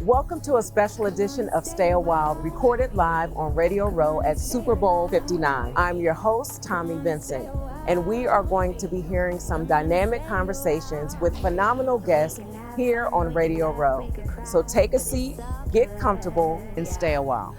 Welcome to a special edition of Stay a While, recorded live on Radio Row at Super Bowl 59. I'm your host, Tommi Vincent, and we are going to be hearing some dynamic conversations with phenomenal guests here on Radio Row. So take a seat, get comfortable, and stay a while.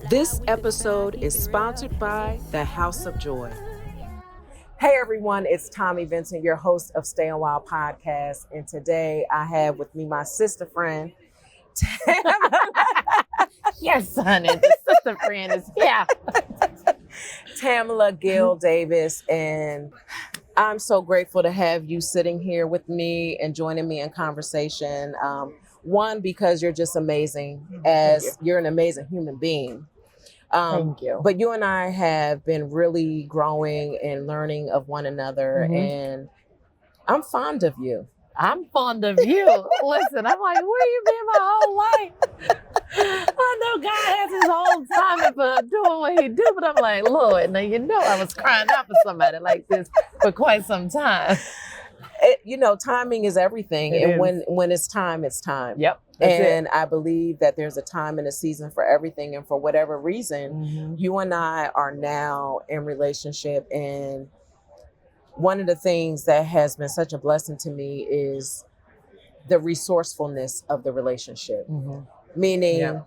This episode is sponsored by the House of Joy. Hey everyone, it's Tommi Vincent, your host of Stay a While podcast, and today I have with me my sister friend, Yes, honey, the sister friend is here. Tamela Gill Davis, and I'm so grateful to have you sitting here with me and joining me in conversation. One, because you're just amazing, as you're an amazing human being. Thank you. But you and I have been really growing and learning of one another, and I'm fond of you. I'm fond of you. Listen, I'm like, where you been my whole life? I know God has his whole time for doing what he do, but I'm like, Lord, now you know I was crying out for somebody like this for quite some time. Timing is everything. It and is. when it's time, it's time. Yep. And I believe that there's a time and a season for everything. And for whatever reason, you and I are now in relationship. And one of the things that has been such a blessing to me is the resourcefulness of the relationship. Meaning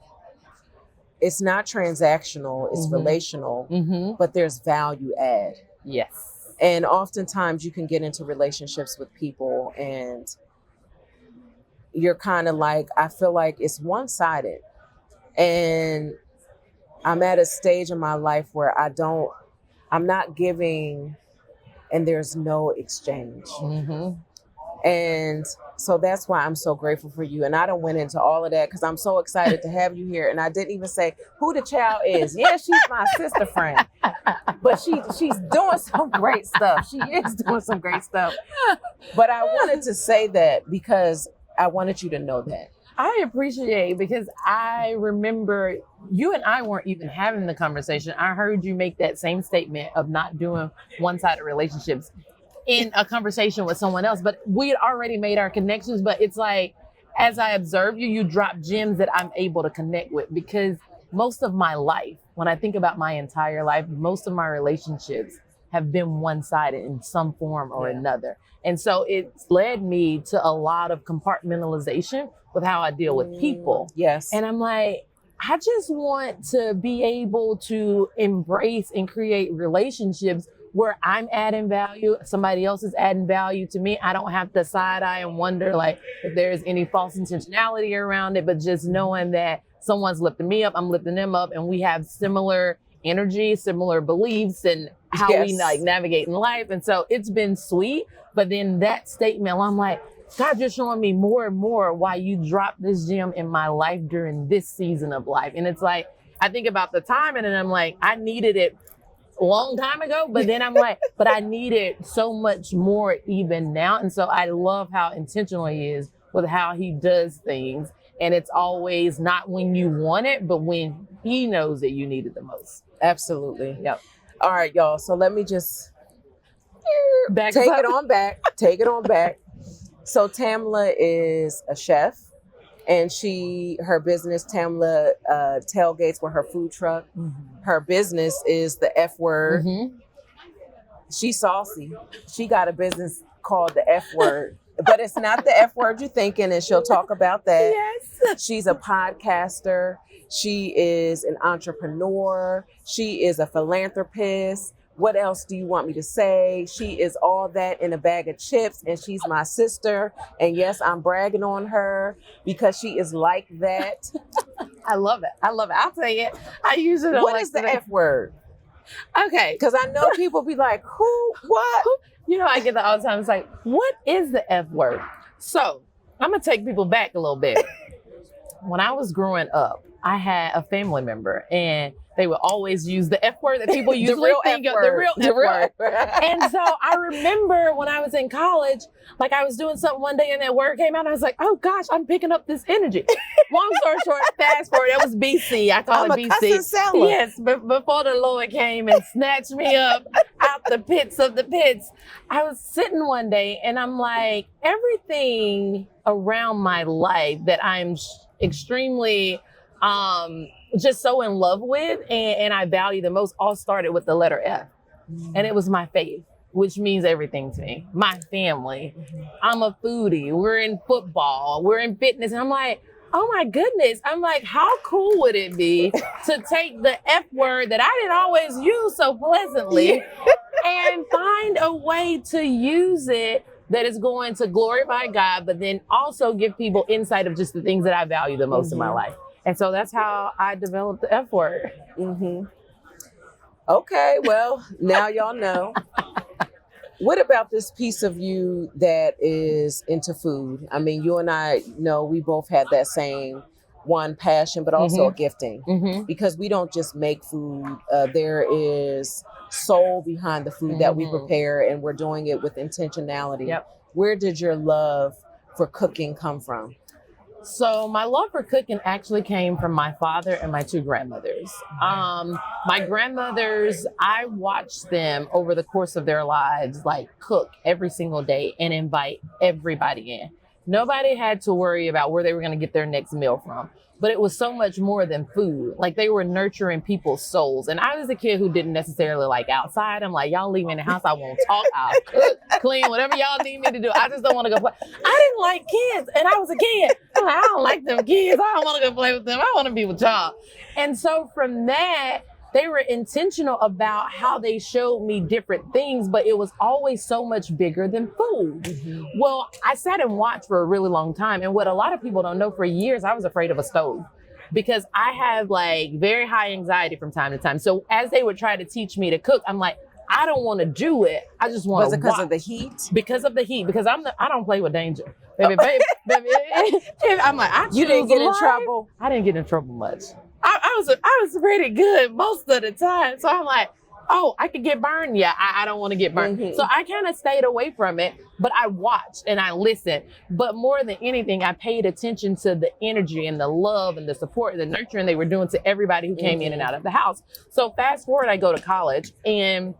it's not transactional, it's relational, but there's value add. Yes. And oftentimes you can get into relationships with people and you're kind of like, I feel like it's one-sided. And I'm at a stage in my life where I'm not giving and there's no exchange. And so that's why I'm so grateful for you. And I done went into all of that because I'm so excited to have you here. And I didn't even say who the child is. Yeah, she's my sister friend, but she's doing some great stuff. She is doing some great stuff. But I wanted to say that because I wanted you to know that. I appreciate, because I remember you and I weren't even having the conversation. I heard you make that same statement of not doing one-sided relationships in a conversation with someone else, but we had already made our connections. But it's like, as I observe you, you drop gems that I'm able to connect with, because most of my life, when I think about my entire life, most of my relationships have been one-sided in some form or another. And so it's led me to a lot of compartmentalization with how I deal with people. Yes. And I'm like, I just want to be able to embrace and create relationships where I'm adding value, somebody else is adding value to me. I don't have to side eye and wonder like if there's any false intentionality around it, but just knowing that someone's lifting me up, I'm lifting them up, and we have similar energy, similar beliefs, and how we like navigate in life. And so it's been sweet. But then that statement, I'm like, God, you're showing me more and more why you dropped this gem in my life during this season of life. And it's like, I think about the timing and I'm like, I needed it a long time ago, but then I'm like, but I need it so much more even now. And so I love how intentional he is with how he does things. And it's always not when you want it, but when he knows that you need it the most. Absolutely. Yep. All right, y'all. So let me just Take Take it on back. So Tamela is a chef, and her business, Tamela Tailgates, with her food truck. Her business is the F word. She's saucy. She got a business called the F word, but it's not the F word you're thinking, and she'll talk about that. Yes. She's a podcaster. She is an entrepreneur. She is a philanthropist. What else do you want me to say? She is all that in a bag of chips, and she's my sister. And yes, I'm bragging on her because she is like that. I love it. I'll tell you, I use it. What is the F word? Okay. Because I know people be like, who, what? You know, I get that all the time. It's like, what is the F word? So I'm going to take people back a little bit. When I was growing up, I had a family member, and they would always use the F word that people usually real think F of, word. the real F word. And so I remember when I was in college, like I was doing something one day and that word came out, and I was like, oh gosh, I'm picking up this energy. Long story short, fast forward, that was BC. I call it BC. Yes, but before the Lord came and snatched me up out the pits of the pits, I was sitting one day and I'm like, everything around my life that I'm extremely just so in love with and I value the most all started with the letter F. And it was my faith, which means everything to me. My family. I'm a foodie. We're in football. We're in fitness. And I'm like, oh my goodness. I'm like, how cool would it be to take the F word that I didn't always use so pleasantly and find a way to use it that is going to glorify God, but then also give people insight of just the things that I value the most in my life. And so that's how I developed the F word. Okay, well, now y'all know. What about this piece of you that is into food? I mean, you and I know we both had that same one passion, but also a gifting, because we don't just make food. There is soul behind the food that we prepare, and we're doing it with intentionality. Where did your love for cooking come from? So my love for cooking actually came from my father and my two grandmothers. My grandmothers, I watched them over the course of their lives, like cook every single day and invite everybody in. Nobody had to worry about where they were going to get their next meal from. But it was so much more than food. Like they were nurturing people's souls. And I was a kid who didn't necessarily like outside. I'm like, y'all leave me in the house. I won't talk. I'll cook, clean, whatever y'all need me to do. I just don't want to go play. I didn't like kids. And I was a kid. I'm like, I don't like them kids. I don't want to go play with them. I want to be with y'all. And so from that, they were intentional about how they showed me different things, but it was always so much bigger than food. Well, I sat and watched for a really long time. And what a lot of people don't know, for years, I was afraid of a stove because I have like very high anxiety from time to time. So as they would try to teach me to cook, I'm like, I don't want to do it. I just want to watch. Was it because of the heat? Because of the heat. Because I don't play with danger. Baby. I'm like, you didn't get in trouble? I didn't get in trouble much. I was pretty good most of the time. So I'm like, oh, I could get burned. Yeah, I don't want to get burned. So I kind of stayed away from it, but I watched and I listened. But more than anything, I paid attention to the energy and the love and the support and the nurturing they were doing to everybody who came in and out of the house. So fast forward, I go to college and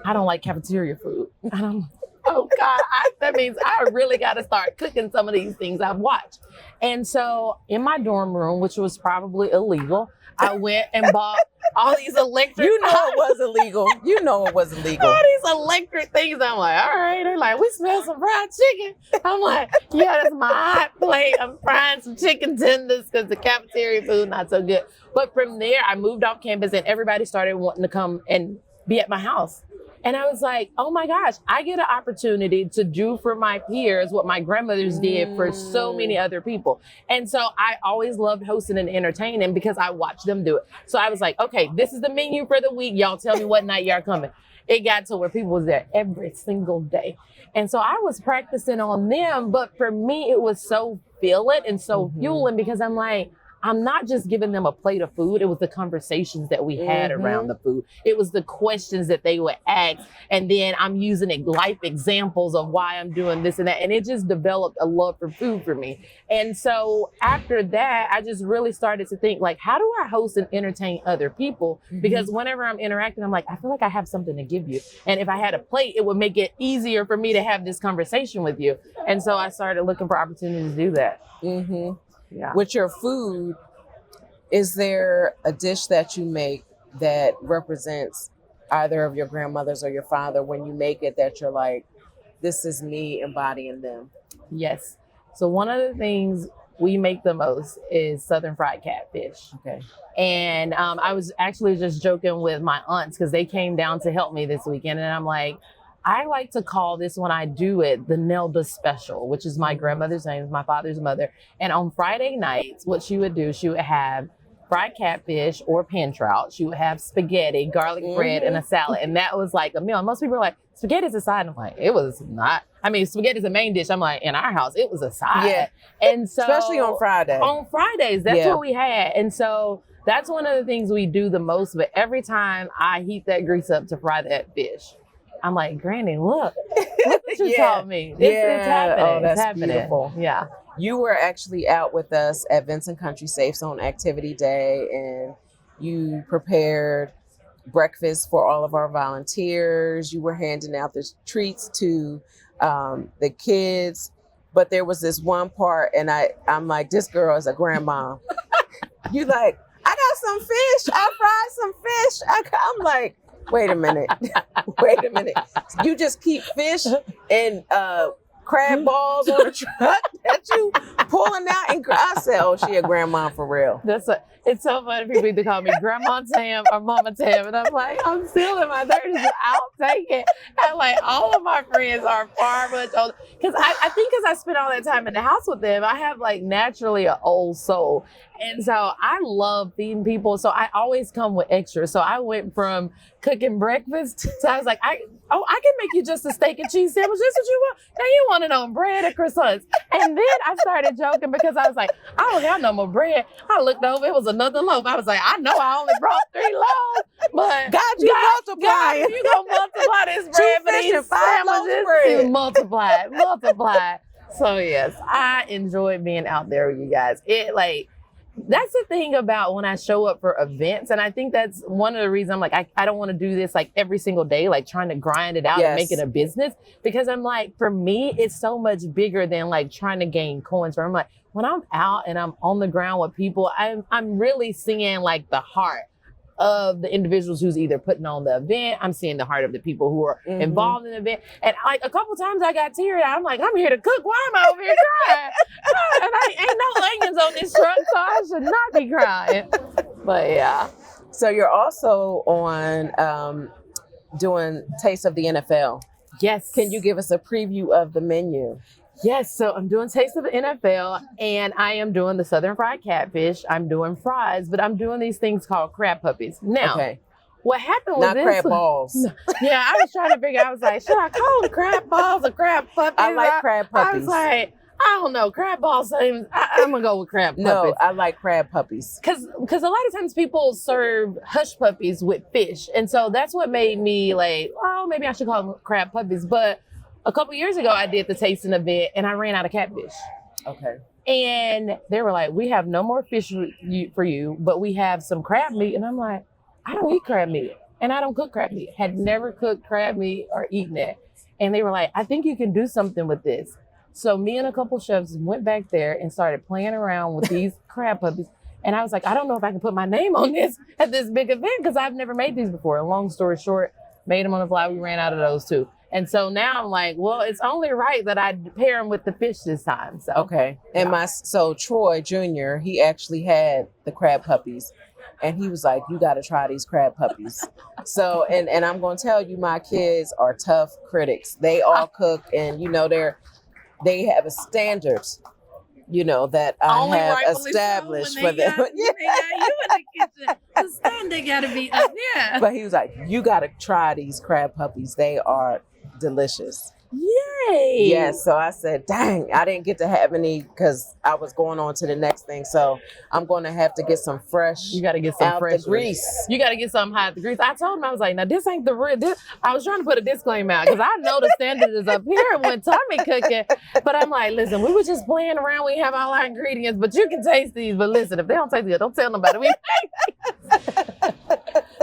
I don't like cafeteria food. And I'm like, oh God, that means I really got to start cooking some of these things I've watched. And so in my dorm room, which was probably illegal, I went and bought all these electric. You know it was illegal. You know it was illegal. All these electric things. I'm like, all right. They're like, we smell some fried chicken. I'm like, yeah, that's my hot plate. I'm frying some chicken tenders because the cafeteria food not so good. But from there, I moved off campus and everybody started wanting to come and be at my house. And I was like, oh my gosh, I get an opportunity to do for my peers what my grandmothers did for so many other people. And so I always loved hosting and entertaining because I watched them do it. So I was like, okay, this is the menu for the week. Y'all tell me what night y'all coming. It got to where people was there every single day. And so I was practicing on them. But for me, it was so filling and so fueling because I'm like, I'm not just giving them a plate of food. It was the conversations that we had around the food. It was the questions that they would ask. And then I'm using life examples of why I'm doing this and that. And it just developed a love for food for me. And so after that, I just really started to think like, how do I host and entertain other people? Because whenever I'm interacting, I'm like, I feel like I have something to give you. And if I had a plate, it would make it easier for me to have this conversation with you. And so I started looking for opportunities to do that. Yeah. With your food, is there a dish that you make that represents either of your grandmothers or your father when you make it that you're like, this is me embodying them? Yes. So one of the things we make the most is Southern fried catfish. Okay. And I was actually just joking with my aunts because they came down to help me this weekend. And I'm like, I like to call this when I do it, the Nelda special, which is my grandmother's name, my father's mother. And on Friday nights, what she would do, she would have fried catfish or pan trout. She would have spaghetti, garlic bread, and a salad. And that was like a meal. And most people are like, spaghetti's a side. And I'm like, it was not. I mean, spaghetti's the main dish. I'm like, in our house, it was a side. Yeah. And so Especially on Friday. On Fridays, that's what we had. And so that's one of the things we do the most. But every time I heat that grease up to fry that fish, I'm like, Granny, look what you taught me. It's happening. Oh, that's it's happening. beautiful. Yeah. You were actually out with us at Vincent Country Safe Zone Activity Day, and you prepared breakfast for all of our volunteers. You were handing out the treats to the kids. But there was this one part, and I'm like, this girl is a grandma. You like, I got some fish. I fried some fish. I'm like, wait a minute. Wait a minute. You just keep fish and crab balls on the truck that you pulling out, and I said, oh, she a grandma for real. It's so funny for people to call me Grandma Tam or Mama Tam, and I'm like, I'm still in my 30s, but I'll take it. And like, all of my friends are far much older, because I think because I spent all that time in the house with them, I have like naturally an old soul. And so I love feeding people. So I always come with extra. So I went from cooking breakfast. So I was like, I can make you just a steak and cheese sandwich. That's what you want. Now you want it on bread or croissants. And then I started joking because I was like, I don't have no more bread. I looked over, it was another loaf. I was like, I know I only brought 3 loaves, but God, you multiply. God, you gonna multiply this bread for these sandwiches. Multiply. So yes, I enjoy being out there with you guys. That's the thing about when I show up for events. And I think that's one of the reasons I'm like, I don't want to do this like every single day, like trying to grind it out and make it a business. Because I'm like, for me, it's so much bigger than like trying to gain coins. Where I'm like, when I'm out and I'm on the ground with people, I'm really seeing like the heart of the individuals who's either putting on the event. I'm seeing the heart of the people who are involved in the event. And like a couple times I got teary-eyed. I'm like, I'm here to cook. Why am I over here crying? And I ain't no onions on this truck, so I should not be crying. But yeah. So you're also on doing Taste of the NFL. Yes. Can you give us a preview of the menu? Yes, so I'm doing Taste of the NFL, and I am doing the Southern Fried Catfish. I'm doing fries, but I'm doing these things called crab puppies. Now, what happened was not crab balls. Yeah, I was trying to figure. I was like, should I call them crab balls or crab puppies? I like crab puppies. I was like, I don't know, crab balls. I'm gonna go with crab puppies. No, I like crab puppies. Because a lot of times people serve hush puppies with fish, and so that's what made me like, oh, maybe I should call them crab puppies, but. A couple years ago, I did the tasting event and I ran out of catfish. Okay. And they were like, we have no more fish for you, but we have some crab meat. And I'm like, I don't eat crab meat. And I don't cook crab meat. Had never cooked crab meat or eaten it. And they were like, I think you can do something with this. So me and a couple chefs went back there and started playing around with these crab puppies. And I was like, I don't know if I can put my name on this at this big event because I've never made these before. And long story short, made them on the fly. We ran out of those too. And so now I'm like, well, it's only right that I pair them with the fish this time. So okay. And so Troy Jr., he actually had the crab puppies, and he was like, you got to try these crab puppies. So, and I'm going to tell you, my kids are tough critics. They all cook, and they have a standard, that I only have established for them. You in the kitchen. The standard got to be up there. But he was like, you got to try these crab puppies. They are delicious. Yay! Yes. So I said, dang, I didn't get to have any because I was going on to the next thing. So I'm going to have to get some fresh. You got to get some fresh the grease. You got to get something hot the grease. I told him, I was like, now this ain't the real. I was trying to put a disclaimer out because I know the standard is up here when Tommy cooking. But I'm like, listen, we were just playing around. We have all our ingredients, but you can taste these. But listen, if they don't taste good, don't tell nobody.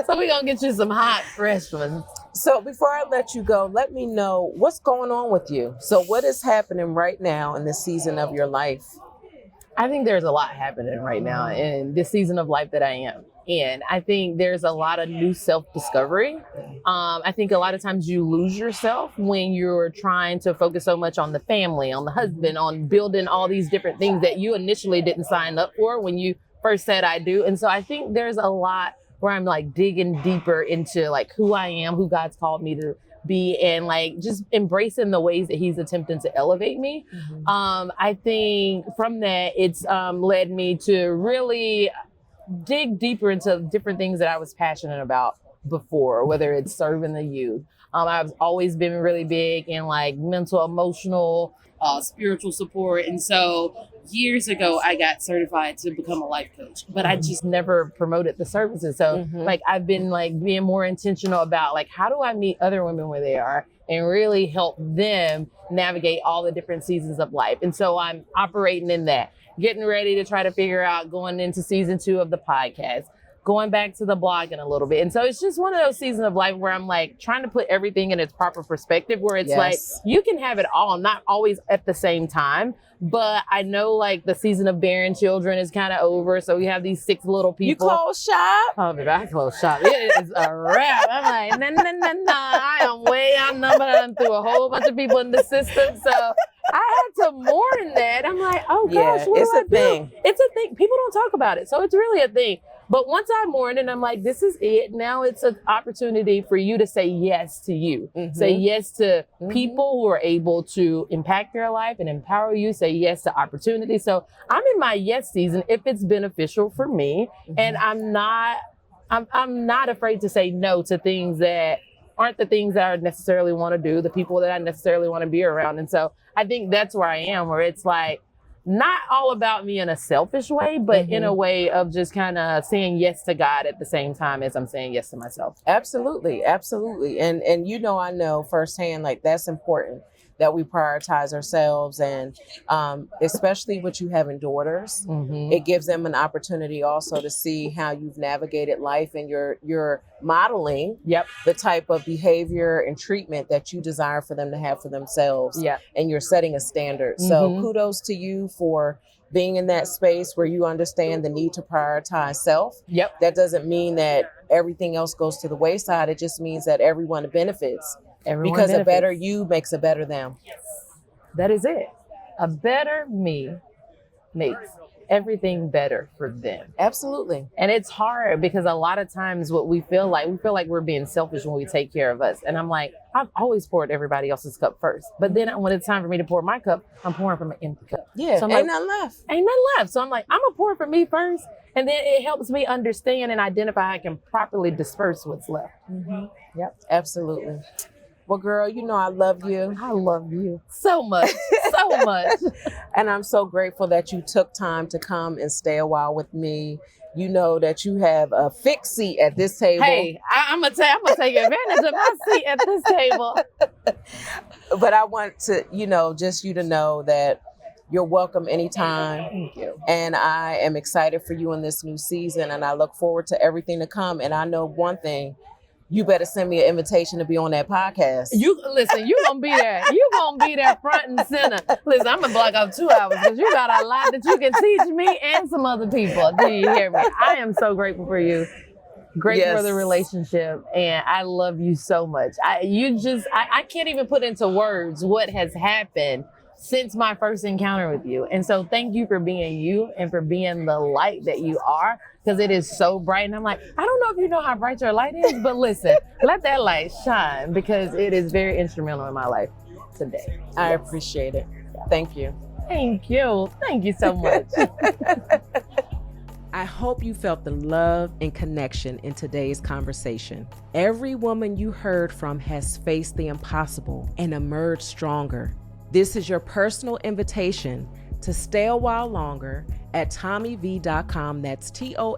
So we're going to get you some hot, fresh ones. So before I let you go, let me know what's going on with you. So what is happening right now in this season of your life? I think there's a lot happening right now in this season of life that I am in. I think there's a lot of new self-discovery. I think a lot of times you lose yourself when you're trying to focus so much on the family, on the husband, on building all these different things that you initially didn't sign up for when you first said I do. And so I think there's a lot where I'm like digging deeper into like who I am, who God's called me to be, and like just embracing the ways that he's attempting to elevate me. I think from that, it's led me to really dig deeper into different things that I was passionate about before, whether it's serving the youth, I've always been really big in like mental, emotional, spiritual support. And so years ago, I got certified to become a life coach, but I just never promoted the services. So like, I've been like being more intentional about like, how do I meet other women where they are and really help them navigate all the different seasons of life. And so I'm operating in that, getting ready to try to figure out going into season 2 of the podcast, going back to the blogging a little bit. And so it's just one of those seasons of life where I'm like trying to put everything in its proper perspective, where it's like, you can have it all, not always at the same time. But I know like the season of bearing children is kind of over. So we have these 6 little people. You close shop? Oh, baby, I close shop. It is a wrap. I'm like, nah. I am way outnumbered. I'm through a whole bunch of people in the system. So I had to mourn that. I'm like, oh gosh, what do I do? Thing. It's a thing. People don't talk about it. So it's really a thing. But once I mourned and I'm like, this is it. Now it's an opportunity for you to say yes to you. Say yes to people who are able to impact your life and empower you. Say yes to opportunity. So I'm in my yes season if it's beneficial for me. And I'm not afraid to say no to things that aren't the things that I necessarily want to do, the people that I necessarily want to be around. And so I think that's where I am, where it's like, not all about me in a selfish way, but in a way of just kind of saying yes to God at the same time as I'm saying yes to myself. Absolutely. And I know firsthand, like that's important that we prioritize ourselves, and especially with you having daughters, it gives them an opportunity also to see how you've navigated life, and you're modeling the type of behavior and treatment that you desire for them to have for themselves. And you're setting a standard. So kudos to you for being in that space where you understand the need to prioritize self. That doesn't mean that everything else goes to the wayside. It just means that everyone benefits. Because a better you makes a better them. That is it. A better me makes everything better for them. Absolutely. And it's hard because a lot of times what we feel like we're being selfish when we take care of us. And I'm like, I've always poured everybody else's cup first. But then when it's time for me to pour my cup, I'm pouring from an empty cup. So I'm ain't like, nothing left. Ain't nothing left. So I'm like, I'm going to pour for me first. And then it helps me understand and identify how I can properly disperse what's left. Absolutely. Well, girl, I love you. I love you so much, so much. And I'm so grateful that you took time to come and stay a while with me. You know that you have a fixed seat at this table. Hey, I'm gonna take advantage of my seat at this table. But I want to, just you to know that you're welcome anytime. Thank you. And I am excited for you in this new season, and I look forward to everything to come. And I know one thing. You better send me an invitation to be on that podcast. You gonna be there. You gonna be there front and center. Listen, I'm gonna block off 2 hours because you got a lot that you can teach me and some other people. Do you hear me? I am so grateful for you. Grateful for the relationship, and I love you so much. I can't even put into words what has happened since my first encounter with you. And so thank you for being you and for being the light that you are, because it is so bright. And I'm like, I don't know if you know how bright your light is, but listen, let that light shine, because it is very instrumental in my life today. I appreciate it. Thank you. Thank you. Thank you so much. I hope you felt the love and connection in today's conversation. Every woman you heard from has faced the impossible and emerged stronger. This is your personal invitation to stay a while longer at TommiV.com. That's TOMMIV.com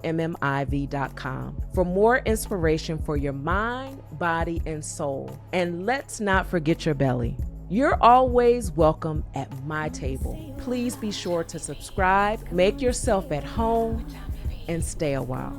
for more inspiration for your mind, body, and soul. And let's not forget your belly. You're always welcome at my table. Please be sure to subscribe, make yourself at home, and stay a while.